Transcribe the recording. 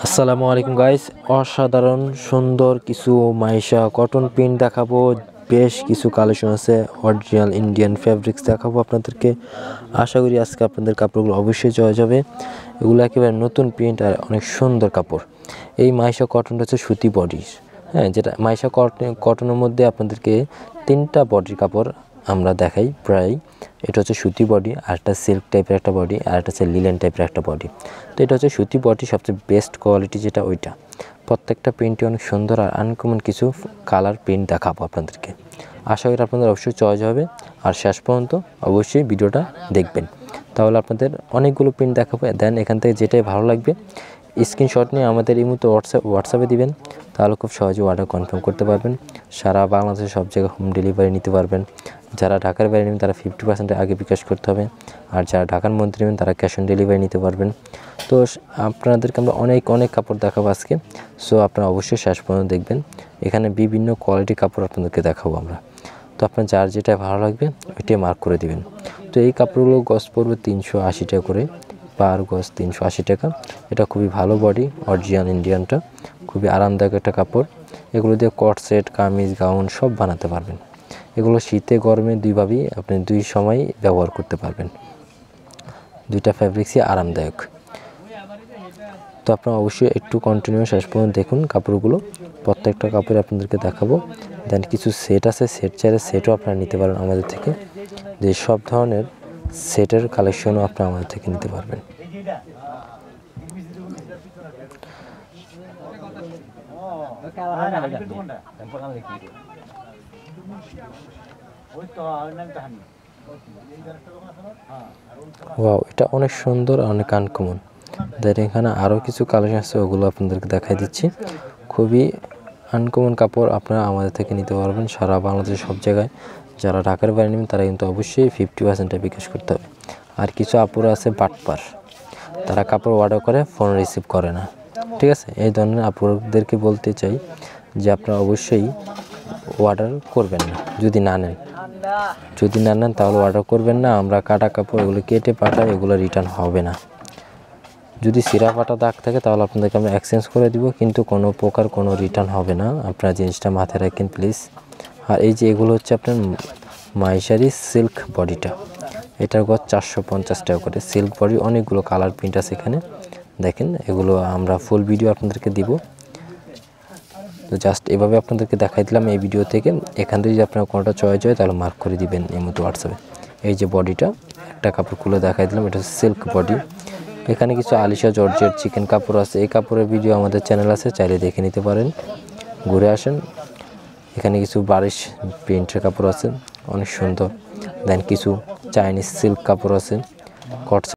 আসসালামু আলাইকুম গাইস, অসাধারণ সুন্দর কিছু মাইশা কটন প্রিন্ট দেখাবো। বেশ কিছু কালেকশন আছে, অরিজিনাল ইন্ডিয়ান ফেব্রিক্স দেখাবো আপনাদেরকে। আশা করি আজকে আপনাদের কাপড়গুলো অবশ্যই চয়েস হবে। এগুলো একেবারে নতুন প্রিন্ট আর অনেক সুন্দর কাপড়। এই মাইশা কটনটা হচ্ছে সুতি বডির, হ্যাঁ, যেটা মাইশা কটনের মধ্যে আপনাদেরকে তিনটা বডির কাপড় আমরা দেখাই প্রায়। এটা হচ্ছে সুতি বডি, আর একটা সিল্ক টাইপের একটা বডি, আর একটা হচ্ছে লিলেন টাইপের একটা বডি। তো এটা হচ্ছে সুতি বডি, সবচেয়ে বেস্ট কোয়ালিটি যেটা ওইটা। প্রত্যেকটা প্রিন্টই অনেক সুন্দর আর আনকমন কিছু কালার প্রিন্ট দেখাবো আপনাদেরকে। আশা করি আপনাদের অবশ্যই চয়েস হবে, আর শেষ পর্যন্ত অবশ্যই ভিডিওটা দেখবেন, তাহলে আপনাদের অনেকগুলো প্রিন্ট দেখাবো। দেন এখান থেকে যেটাই ভালো লাগবে স্ক্রিনশট নিয়ে আমাদের এই মুহূর্তে হোয়াটসঅ্যাপে দিবেন, তাহলে খুব সহজে অর্ডার কনফার্ম করতে পারবেন। সারা বাংলাদেশের সব জায়গায় হোম ডেলিভারি নিতে পারবেন। যারা ঢাকার বাইরে নেবেন তারা 50% আগে বিকাশ করতে হবে, আর যারা ঢাকার মধ্যে নেবেন তারা ক্যাশ অন ডেলিভারি নিতে পারবেন। তো আপনাদেরকে আমরা অনেক কাপড় দেখাবো আজকে, সো আপনারা অবশ্যই শেষ পর্যন্ত দেখবেন। এখানে বিভিন্ন কোয়ালিটির কাপড় আপনাদেরকে দেখাবো আমরা। তো আপনার যার যেটা ভালো লাগবে ওইটাই মার্ক করে দিবেন। তো এই কাপড়গুলো গজ পড়বে 380 টাকা করে, পার গজ 380 টাকা। এটা খুবই ভালো বডি, অরিজিনাল ইন্ডিয়ানটা, খুবই আরামদায়ক একটা কাপড়। এগুলো দিয়ে কট সেট, কামিজ, গাউন সব বানাতে পারবেন। এগুলো শীতে গরমে দুইভাবেই আপনি দুই সময় ব্যবহার করতে পারবেন। দুইটা ফ্যাব্রিক্সই আরামদায়ক। তো আপনারা অবশ্যই একটু কন্টিনিউ শেষ পর্যন্ত দেখুন কাপড়গুলো। প্রত্যেকটা কাপড় আপনাদেরকে দেখাবো। দেন কিছু সেট আছে, সেট চাইলে সেটও আপনারা নিতে পারেন আমাদের থেকে। যে সব ধরনের সেটের কালেকশনও আপনারা আমাদের থেকে নিতে পারবেন। ওয়াও, এটা অনেক সুন্দর, অনেক আনকমন। দেন এখানে আরও কিছু কালেকশন আছে, ওগুলো আপনাদেরকে দেখাই দিচ্ছি। খুবই আনকমন কাপড়, আপনারা আমাদের থেকে নিতে পারবেন সারা বাংলাদেশের সব জায়গায়। যারা ঢাকার বাইরে নেবেন তারা কিন্তু অবশ্যই 50% বিকাশ করতে হবে। আর কিছু আপুরা আছে বাটপার, তারা কাপড় অর্ডার করে ফোন রিসিভ করে না, ঠিক আছে? এই ধরনের আপুদেরকে বলতে চাই যে আপনারা অবশ্যই অর্ডার করবেন না। যদি না নেন তাহলে অর্ডার করবেন না। আমরা কাটা কাপড় এগুলো কেটে পাঠাই, এগুলো রিটার্ন হবে না। যদি সিরা ফাটা দাগ থাকে তাহলে আপনাদেরকে আমরা এক্সচেঞ্জ করে দিব, কিন্তু কোনো প্রকার কোনো রিটার্ন হবে না। আপনারা জিনিসটা মাথায় রাখেন প্লিজ। আর এই যে এগুলো হচ্ছে আপনার মাইশারি সিল্ক বডিটা, এটার গজ 450 টাকা করে। সিল্ক বডি, অনেকগুলো কালার প্রিন্ট আছে এখানে দেখেন। এগুলো আমরা ফুল ভিডিও আপনাদেরকে দিব। তো জাস্ট এভাবে আপনাদেরকে দেখাই দিলাম এই ভিডিও থেকে। এখান থেকে যদি আপনার কোনোটা চয়েস হয় তাহলে মার্ক করে দিবেন এই মতো হোয়াটসঅ্যাপে। এই যে বডিটা, একটা কাপড় খুলে দেখাই দিলাম, এটা হচ্ছে সিল্ক বডি। এখানে কিছু আলিশা জর্জেট চিকেন কাপড় আছে। এই কাপড়ের ভিডিও আমাদের চ্যানেল আছে, চাইলে দেখে নিতে পারেন, ঘুরে আসেন। এখানে কিছু বারিশ প্রিন্টের কাপড় আছে, অনেক সুন্দর। দেন কিছু চাইনিজ সিল্ক কাপড় আছে, কট